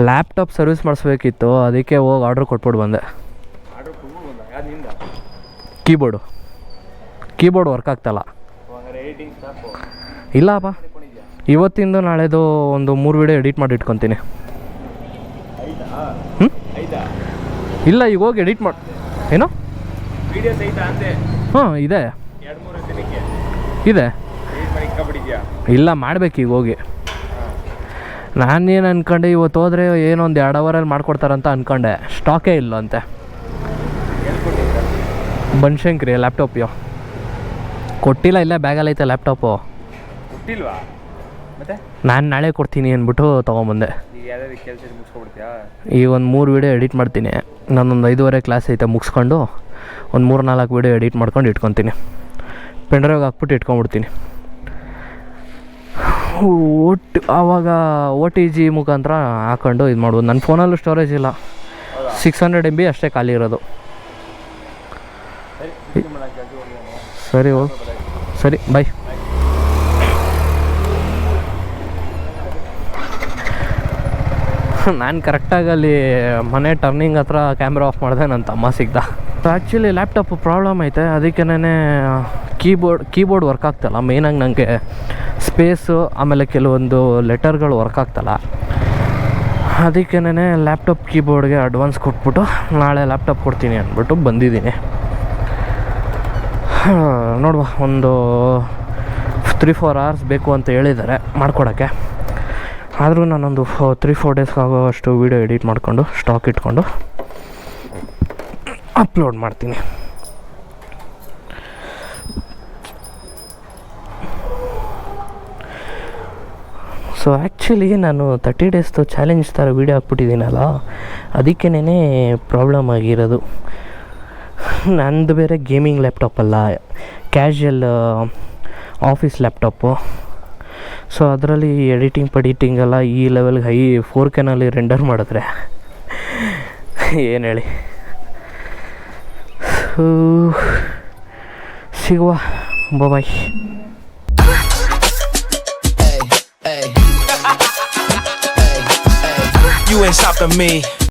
Laptop service ಮಾಡಿಸ್ಬೇಕಿತ್ತು, ಅದಕ್ಕೆ ಹೋಗಿ order ಕೊಟ್ಬಿಟ್ಟು ಬಂದೆ. ಕೀಬೋರ್ಡ್ ವರ್ಕ್ ಆಗ್ತಲ್ಲ. ಇಲ್ಲಪ್ಪ, ಇವತ್ತಿಂದು ನಾಳೆದು ಒಂದು 3 ವೀಡಿಯೋ ಎಡಿಟ್ ಮಾಡಿ ಇಟ್ಕೊತೀನಿ. ಇಲ್ಲ, ಈಗ ಹೋಗಿ ಎಡಿಟ್ ಮಾಡಿ. ಏನೋ ಹಾಂ ಇದೆ ಇಲ್ಲ, ಮಾಡ್ಬೇಕು ಈಗ ಹೋಗಿ. ನಾನೇನು ಅಂದ್ಕೊಂಡೆ, ಇವತ್ತು ಹೋದರೆ ಏನೊಂದು 2 ಅವರಲ್ಲಿ ಮಾಡ್ಕೊಡ್ತಾರಂತ ಅಂದ್ಕೊಂಡೆ. ಸ್ಟಾಕೇ ಇಲ್ಲ ಅಂತೆ. ಬನಶಂಕರಿ ಲ್ಯಾಪ್ಟಾಪ್ಯೋ ಕೊಟ್ಟಿಲ್ಲ, ಇಲ್ಲ ಬ್ಯಾಗಲ್ಲೈತೆ ಲ್ಯಾಪ್ಟಾಪು. ಕೊಟ್ಟಿಲ್ವಾ? ಮತ್ತೆ ನಾನು ನಾಳೆ ಕೊಡ್ತೀನಿ ಅಂದ್ಬಿಟ್ಟು ತೊಗೊಂಬಂದೆ. ಈಗ ಒಂದು 3 ವೀಡಿಯೋ ಎಡಿಟ್ ಮಾಡ್ತೀನಿ. ನಾನೊಂದು 5:30 ಕ್ಲಾಸ್ ಐತೆ, ಮುಗಿಸ್ಕೊಂಡು ಒಂದು 3-4 ವೀಡಿಯೋ ಎಡಿಟ್ ಮಾಡ್ಕೊಂಡು ಇಟ್ಕೊತೀನಿ. ಪೆನ್ಡ್ರೈವ್ಗೆ ಹಾಕ್ಬಿಟ್ಟು ಇಟ್ಕೊಂಡ್ಬಿಡ್ತೀನಿ. ಆವಾಗ OTG ಮುಖಾಂತರ ಹಾಕೊಂಡು ಇದು ಮಾಡ್ಬೋದು. ನನ್ನ ಫೋನಲ್ಲೂ ಸ್ಟೋರೇಜ್ ಇಲ್ಲ, 600 MB ಅಷ್ಟೇ ಖಾಲಿ ಇರೋದು. ಸರಿ ಹೋಗಿ, ಸರಿ ಬಾಯ್. ನಾನು ಕರೆಕ್ಟಾಗಿ ಅಲ್ಲಿ ಮನೆ ಟರ್ನಿಂಗ್ ಹತ್ರ ಕ್ಯಾಮ್ರಾ ಆಫ್ ಮಾಡಿದೆ, ನನ್ನ ತಮ್ಮ ಸಿಗ್ದ. ಆ್ಯಕ್ಚುಲಿ ಲ್ಯಾಪ್ಟಾಪ್ ಪ್ರಾಬ್ಲಮ್ ಐತೆ, ಅದಕ್ಕೆ ಕೀಬೋರ್ಡ್ ವರ್ಕ್ ಆಗ್ತಲ್ಲ. ಮೇಯ್ನಾಗಿ ನನಗೆ ಸ್ಪೇಸು ಆಮೇಲೆ ಕೆಲವೊಂದು ಲೆಟರ್ಗಳು ವರ್ಕ್ ಆಗ್ತಲ್ಲ. ಅದಕ್ಕೆ ಲ್ಯಾಪ್ಟಾಪ್ ಕೀಬೋರ್ಡ್ಗೆ ಅಡ್ವಾನ್ಸ್ ಕೊಟ್ಬಿಟ್ಟು ನಾಳೆ ಲ್ಯಾಪ್ಟಾಪ್ ಕೊಡ್ತೀನಿ ಅಂದ್ಬಿಟ್ಟು ಬಂದಿದ್ದೀನಿ. ನೋಡುವ, ಒಂದು 3-4 ಅವರ್ಸ್ ಬೇಕು ಅಂತ ಹೇಳಿದ್ದಾರೆ ಮಾಡಿಕೊಡೋಕ್ಕೆ. ಆದರೂ ನಾನೊಂದು 3-4 ಡೇಸ್ಗೆ ಆಗೋವಷ್ಟು ವೀಡಿಯೋ ಎಡಿಟ್ ಮಾಡಿಕೊಂಡು ಸ್ಟಾಕ್ ಇಟ್ಕೊಂಡು ಅಪ್ಲೋಡ್ ಮಾಡ್ತೀನಿ. ಸೊ ಆ್ಯಕ್ಚುಲಿ ನಾನು 30 ಡೇಸ್ದು ಚಾಲೆಂಜ್ ಥರ ವೀಡಿಯೋ ಹಾಕ್ಬಿಟ್ಟಿದ್ದೀನಲ್ಲ, ಅದಕ್ಕೇ ಪ್ರಾಬ್ಲಮ್ ಆಗಿರೋದು. ನಂದು ಬೇರೆ ಗೇಮಿಂಗ್ ಲ್ಯಾಪ್ಟಾಪ್ ಅಲ್ಲ, ಕ್ಯಾಶುಯಲ್ ಆಫೀಸ್ ಲ್ಯಾಪ್ಟಾಪು. ಸೊ ಅದರಲ್ಲಿ ಎಡಿಟಿಂಗ್ ಎಲ್ಲ ಈ ಲೆವೆಲ್ಗೆ ಹೈ 4Kನಲ್ಲಿ ರೆಂಡರ್ ಮಾಡಿದ್ರೆ ಏನು ಹೇಳಿ. ಸಿಗುವ, ಬಾಯ್. You ain't stopping me.